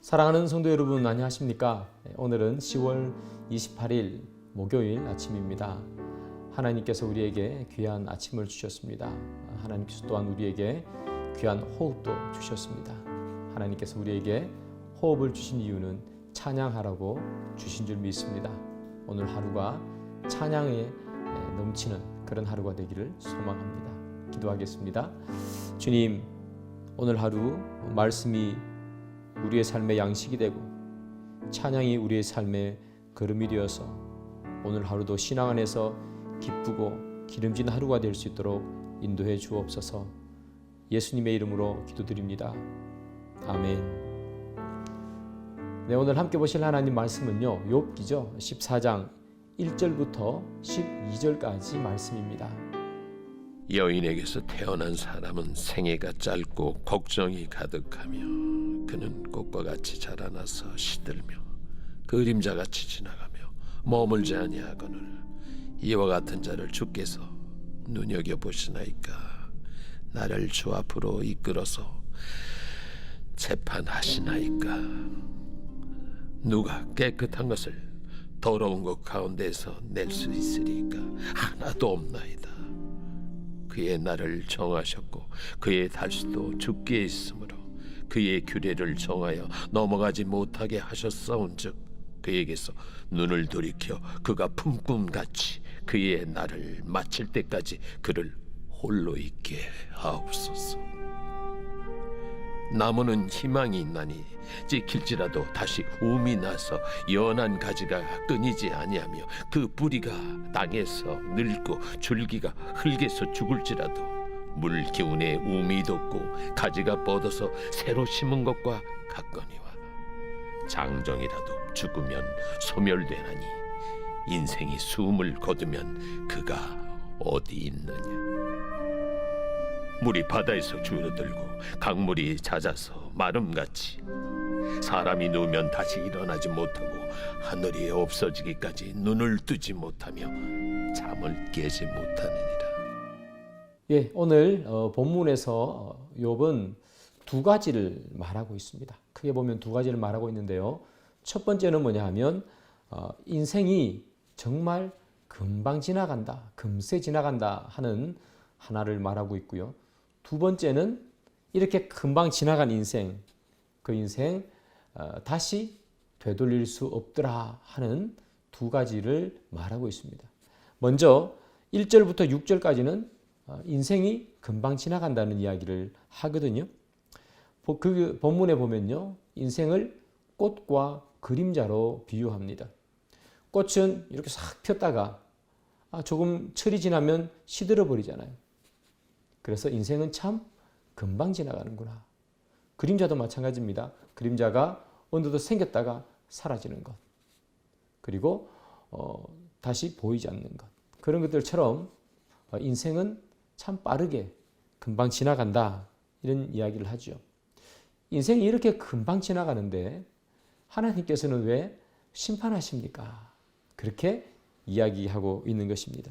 사랑하는 성도 여러분, 안녕하십니까? 오늘은 10월 28일 목요일 아침입니다. 하나님께서 우리에게 귀한 아침을 주셨습니다. 하나님께서 또한 우리에게 귀한 호흡도 주셨습니다. 하나님께서 우리에게 호흡을 주신 이유는 찬양하라고 주신 줄 믿습니다. 오늘 하루가 찬양에 넘치는 그런 하루가 되기를 소망합니다. 기도하겠습니다. 주님, 오늘 하루 말씀이 우리의 삶의 양식이 되고 찬양이 우리의 삶의 걸음이 되어서 오늘 하루도 신앙 안에서 기쁘고 기름진 하루가 될 수 있도록 인도해 주옵소서. 예수님의 이름으로 기도드립니다. 아멘. 네, 오늘 함께 보실 하나님 말씀은요, 욥기죠. 14장 1절부터 12절까지 말씀입니다. 여인에게서 태어난 사람은 생애가 짧고 걱정이 가득하며 그는 꽃과 같이 자라나서 시들며 그림자같이 지나가며 머물지 아니하거늘 이와 같은 자를 주께서 눈여겨보시나이까. 나를 주 앞으로 이끌어서 재판하시나이까. 누가 깨끗한 것을 더러운 것 가운데서 낼 수 있으리까. 하나도 없나이다. 그의 날을 정하셨고 그의 달수도 주께 있으므로 그의 규례를 정하여 넘어가지 못하게 하셨사온즉 그에게서 눈을 돌이켜 그가 품꿈같이 그의 날을 마칠 때까지 그를 홀로 있게 하옵소서. 나무는 희망이 있나니 찍힐지라도 다시 움이 나서 연한 가지가 끊이지 아니하며 그 뿌리가 땅에서 늙고 줄기가 흙에서 죽을지라도 물 기운에 움이 돋고 가지가 뻗어서 새로 심은 것과 같거니와 장정이라도 죽으면 소멸되나니 인생이 숨을 거두면 그가 어디 있느냐. 물이 바다에서 줄어들고 강물이 잦아서 마름같이 사람이 누우면 다시 일어나지 못하고 하늘이 없어지기까지 눈을 뜨지 못하며 잠을 깨지 못하느니라. 예, 오늘 본문에서 욥은 두 가지를 말하고 있습니다. 크게 보면 두 가지를 말하고 있는데요. 첫 번째는 뭐냐 하면 인생이 정말 금방 지나간다, 금세 지나간다 하는 하나를 말하고 있고요. 두 번째는 이렇게 금방 지나간 인생, 그 인생 다시 되돌릴 수 없더라 하는 두 가지를 말하고 있습니다. 먼저 1절부터 6절까지는 인생이 금방 지나간다는 이야기를 하거든요. 그 본문에 보면요, 인생을 꽃과 그림자로 비유합니다. 꽃은 이렇게 싹 폈다가 조금 철이 지나면 시들어 버리잖아요. 그래서 인생은 참 금방 지나가는구나. 그림자도 마찬가지입니다. 그림자가 어느덧 생겼다가 사라지는 것, 그리고 다시 보이지 않는 것, 그런 것들처럼 인생은 참 빠르게 금방 지나간다, 이런 이야기를 하죠. 인생이 이렇게 금방 지나가는데 하나님께서는 왜 심판하십니까? 그렇게 이야기하고 있는 것입니다.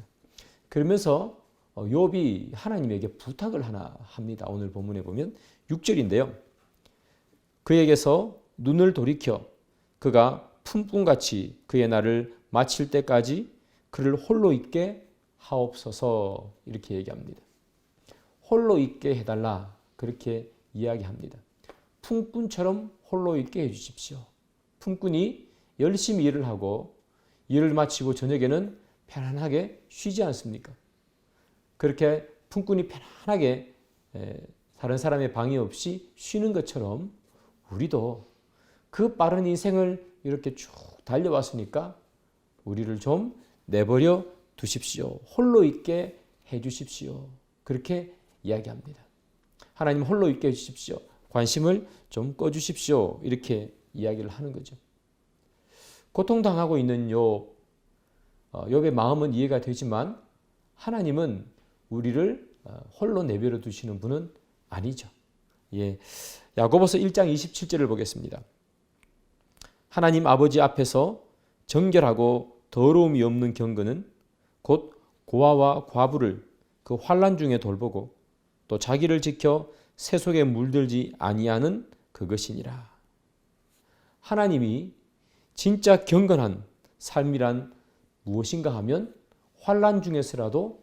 그러면서 욥이 하나님에게 부탁을 하나 합니다. 오늘 본문에 보면 6절인데요. 그에게서 눈을 돌이켜 그가 품꿈같이 그의 날을 마칠 때까지 그를 홀로 있게 하옵소서, 이렇게 얘기합니다. 홀로 있게 해달라, 그렇게 이야기합니다. 품꾼처럼 홀로 있게 해주십시오. 품꾼이 열심히 일을 하고 일을 마치고 저녁에는 편안하게 쉬지 않습니까? 그렇게 품꾼이 편안하게 다른 사람의 방해 없이 쉬는 것처럼 우리도 그 빠른 인생을 이렇게 쭉 달려왔으니까 우리를 좀 내버려 두십시오. 홀로 있게 해주십시오. 그렇게 이야기합니다. 하나님 홀로 있게 해주십시오. 관심을 좀 꺼주십시오. 이렇게 이야기를 하는 거죠. 고통당하고 있는 욥의 마음은 이해가 되지만 하나님은 우리를 홀로 내버려 두시는 분은 아니죠. 예, 야고보서 1장 27절을 보겠습니다. 하나님 아버지 앞에서 정결하고 더러움이 없는 경건은 곧 고아와 과부를 그 환난 중에 돌보고 또 자기를 지켜 새 속에 물들지 아니하는 그것이니라. 하나님이 진짜 경건한 삶이란 무엇인가 하면 환난 중에서라도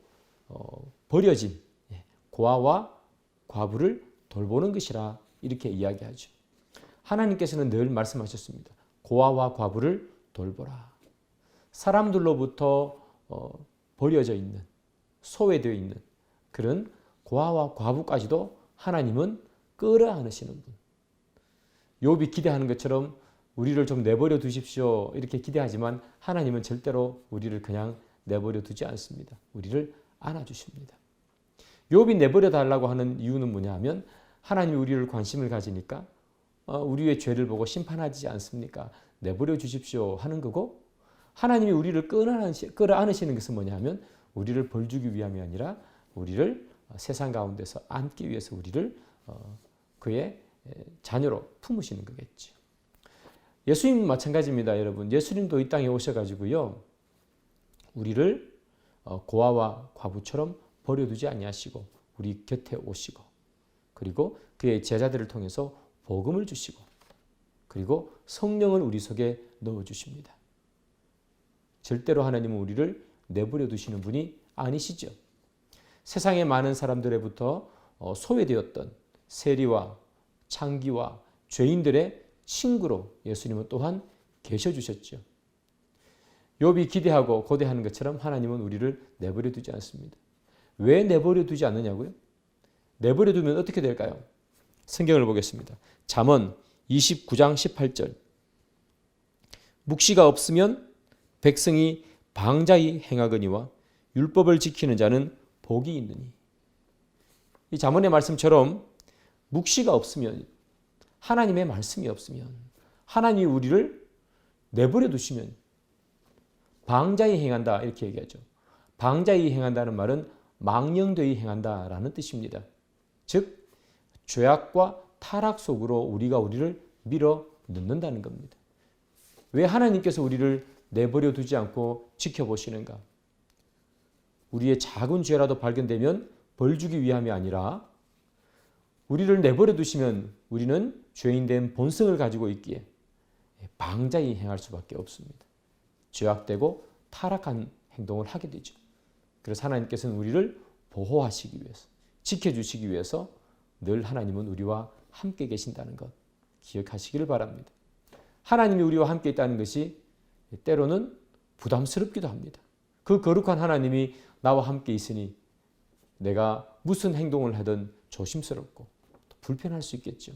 버려진 고아와 과부를 돌보는 것이라 이렇게 이야기하죠. 하나님께서는 늘 말씀하셨습니다. 고아와 과부를 돌보라. 사람들로부터 버려져 있는, 소외되어 있는 그런 고아와 과부까지도 하나님은 끌어안으시는 분. 욥이 기대하는 것처럼 우리를 좀 내버려 두십시오 이렇게 기대하지만 하나님은 절대로 우리를 그냥 내버려 두지 않습니다. 우리를 안아주십니다. 욥이 내버려 달라고 하는 이유는 뭐냐 하면 하나님이 우리를 관심을 가지니까 우리의 죄를 보고 심판하지 않습니까? 내버려 주십시오 하는 거고, 하나님이 우리를 끌어안으시는 것은 뭐냐 하면 우리를 벌주기 위함이 아니라 우리를 세상 가운데서 안기 위해서 우리를 그의 자녀로 품으시는 거겠죠. 예수님 마찬가지입니다, 여러분. 예수님도 이 땅에 오셔가지고요, 우리를 고아와 과부처럼 버려두지 아니하시고 우리 곁에 오시고, 그리고 그의 제자들을 통해서 복음을 주시고, 그리고 성령을 우리 속에 넣어주십니다. 절대로 하나님은 우리를 내버려 두시는 분이 아니시죠. 세상의 많은 사람들로부터 소외되었던 세리와 창기와 죄인들의 친구로 예수님은 또한 계셔주셨죠. 욥이 기대하고 고대하는 것처럼 하나님은 우리를 내버려 두지 않습니다. 왜 내버려 두지 않느냐고요? 내버려 두면 어떻게 될까요? 성경을 보겠습니다. 잠언 29장 18절. 묵시가 없으면 백성이 방자히 행하거니와 율법을 지키는 자는 복이 있느니. 이 잠언의 말씀처럼 묵시가 없으면, 하나님의 말씀이 없으면, 하나님이 우리를 내버려 두시면 방자히 행한다 이렇게 얘기하죠. 방자히 행한다는 말은 망령되이 행한다라는 뜻입니다. 즉 죄악과 타락 속으로 우리를 밀어 넣는다는 겁니다. 왜 하나님께서 우리를 내버려 두지 않고 지켜보시는가? 우리의 작은 죄라도 발견되면 벌 주기 위함이 아니라 우리를 내버려 두시면 우리는 죄인된 본성을 가지고 있기에 방자히 행할 수밖에 없습니다. 죄악되고 타락한 행동을 하게 되죠. 그래서 하나님께서는 우리를 보호하시기 위해서, 지켜주시기 위해서 늘 하나님은 우리와 함께 계신다는 것 기억하시기를 바랍니다. 하나님이 우리와 함께 있다는 것이 때로는 부담스럽기도 합니다. 그 거룩한 하나님이 나와 함께 있으니 내가 무슨 행동을 하든 조심스럽고 불편할 수 있겠죠.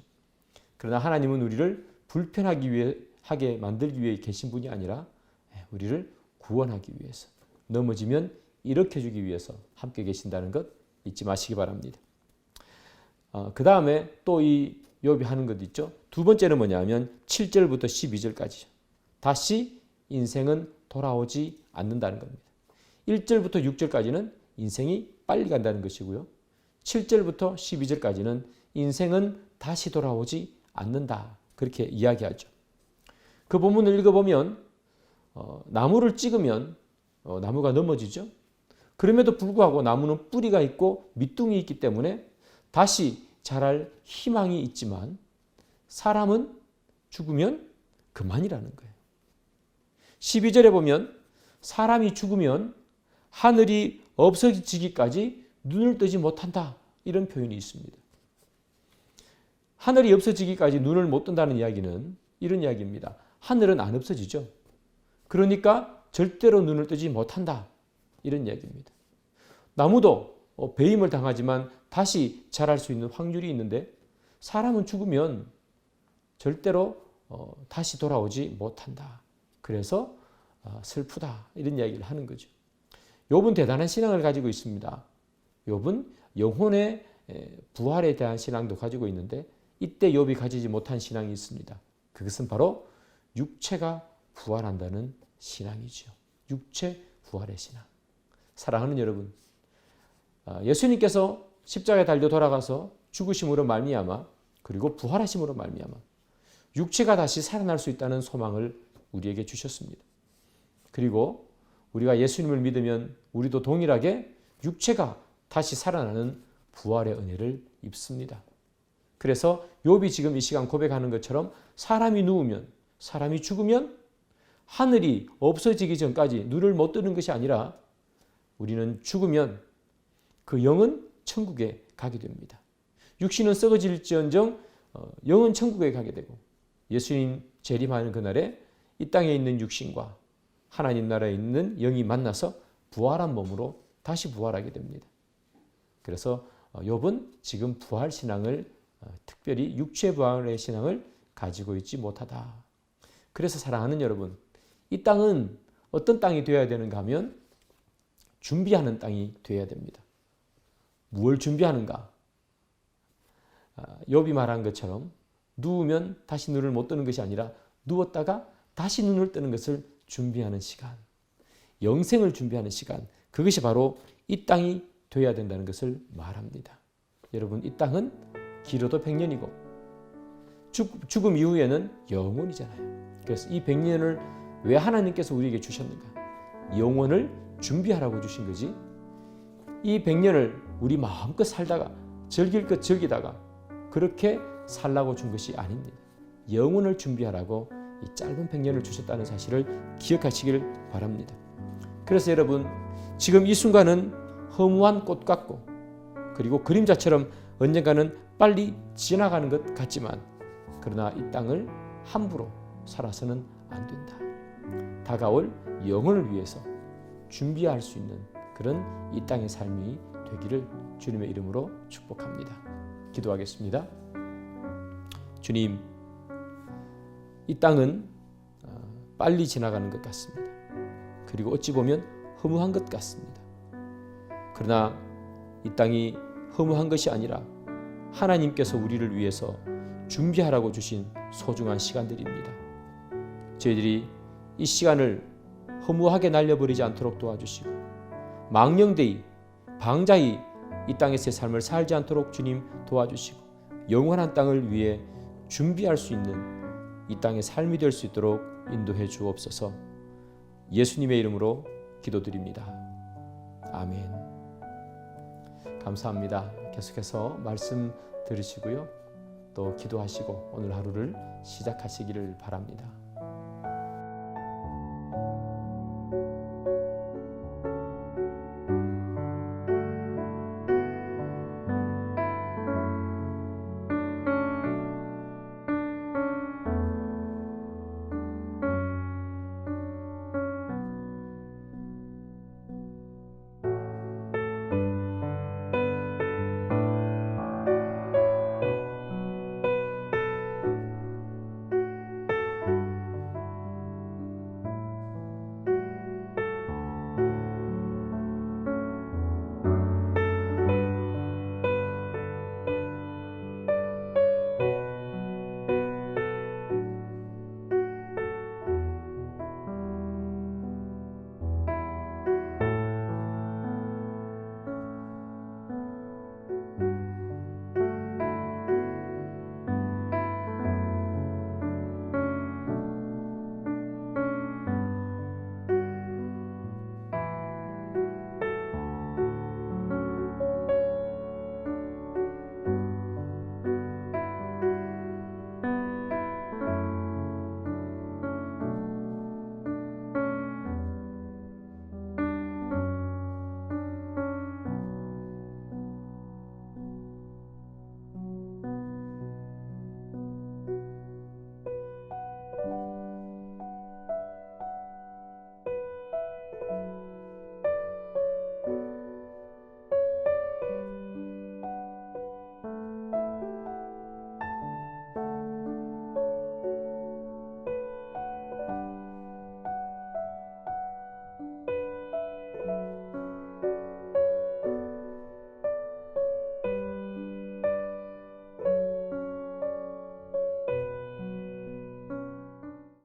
그러나 하나님은 우리를 불편하게 만들기 위해 계신 분이 아니라 우리를 구원하기 위해서, 넘어지면 일으켜주기 위해서 함께 계신다는 것 잊지 마시기 바랍니다. 그 다음에 또 이 욥이 하는 것 있죠. 두 번째는 뭐냐면 7절부터 12절까지죠. 다시 인생은 돌아오지 않는다는 겁니다. 1절부터 6절까지는 인생이 빨리 간다는 것이고요. 7절부터 12절까지는 인생은 다시 돌아오지 않는다. 그렇게 이야기하죠. 그 본문을 읽어보면 나무를 찍으면 나무가 넘어지죠. 그럼에도 불구하고 나무는 뿌리가 있고 밑둥이 있기 때문에 다시 자랄 희망이 있지만 사람은 죽으면 그만이라는 거예요. 12절에 보면 사람이 죽으면 하늘이 없어지기까지 눈을 뜨지 못한다. 이런 표현이 있습니다. 하늘이 없어지기까지 눈을 못 뜬다는 이야기는 이런 이야기입니다. 하늘은 안 없어지죠. 그러니까 절대로 눈을 뜨지 못한다. 이런 이야기입니다. 나무도 배임을 당하지만 다시 자랄 수 있는 확률이 있는데 사람은 죽으면 절대로 다시 돌아오지 못한다. 그래서 슬프다. 이런 이야기를 하는 거죠. 욥은 대단한 신앙을 가지고 있습니다. 욥은 영혼의 부활에 대한 신앙도 가지고 있는데 이때 욥이 가지지 못한 신앙이 있습니다. 그것은 바로 육체가 부활한다는 신앙이죠. 육체 부활의 신앙. 사랑하는 여러분, 예수님께서 십자가에 달려 돌아가서 죽으심으로 말미암아 그리고 부활하심으로 말미암아 육체가 다시 살아날 수 있다는 소망을 우리에게 주셨습니다. 그리고 우리가 예수님을 믿으면 우리도 동일하게 육체가 다시 살아나는 부활의 은혜를 입습니다. 그래서 욥이 지금 이 시간 고백하는 것처럼 사람이 누우면 사람이 죽으면 하늘이 없어지기 전까지 눈을 못 뜨는 것이 아니라 우리는 죽으면 그 영은 천국에 가게 됩니다. 육신은 썩어질지언정 영은 천국에 가게 되고 예수님 재림하는 그날에 이 땅에 있는 육신과 하나님 나라에 있는 영이 만나서 부활한 몸으로 다시 부활하게 됩니다. 그래서 욥은 지금 부활 신앙을 특별히 육체 부활의 신앙을 가지고 있지 못하다. 그래서 사랑하는 여러분, 이 땅은 어떤 땅이 되어야 되는가 하면 준비하는 땅이 되어야 됩니다. 무엇을 준비하는가? 욥이 말한 것처럼 누우면 다시 눈을 못 뜨는 것이 아니라 누웠다가 다시 눈을 뜨는 것을 준비하는 시간, 영생을 준비하는 시간, 그것이 바로 이 땅이 되어야 된다는 것을 말합니다. 여러분, 이 땅은 길어도 100년이고 죽음 이후에는 영원이잖아요. 그래서 이 100년을 왜 하나님께서 우리에게 주셨는가? 영원을 준비하라고 주신 거지. 이 100년을 우리 마음껏 살다가 즐길 것 즐기다가 그렇게 살라고 준 것이 아닙니다. 영원을 준비하라고 이 짧은 100년을 주셨다는 사실을 기억하시길 바랍니다. 그래서 여러분, 지금 이 순간은 허무한 꽃 같고 그리고 그림자처럼 언젠가는 빨리 지나가는 것 같지만 그러나 이 땅을 함부로 살아서는 안 된다. 다가올 영혼을 위해서 준비할 수 있는 그런 이 땅의 삶이 되기를 주님의 이름으로 축복합니다. 기도하겠습니다. 주님, 이 땅은 빨리 지나가는 것 같습니다. 그리고 어찌 보면 허무한 것 같습니다. 그러나 이 땅이 허무한 것이 아니라 하나님께서 우리를 위해서 준비하라고 주신 소중한 시간들입니다. 저희들이 이 시간을 허무하게 날려버리지 않도록 도와주시고 망령되이 방자히 이 땅에서의 삶을 살지 않도록 주님 도와주시고 영원한 땅을 위해 준비할 수 있는 이 땅의 삶이 될 수 있도록 인도해 주옵소서. 예수님의 이름으로 기도드립니다. 아멘. 감사합니다. 계속해서 말씀 들으시고요. 또 기도하시고 오늘 하루를 시작하시기를 바랍니다.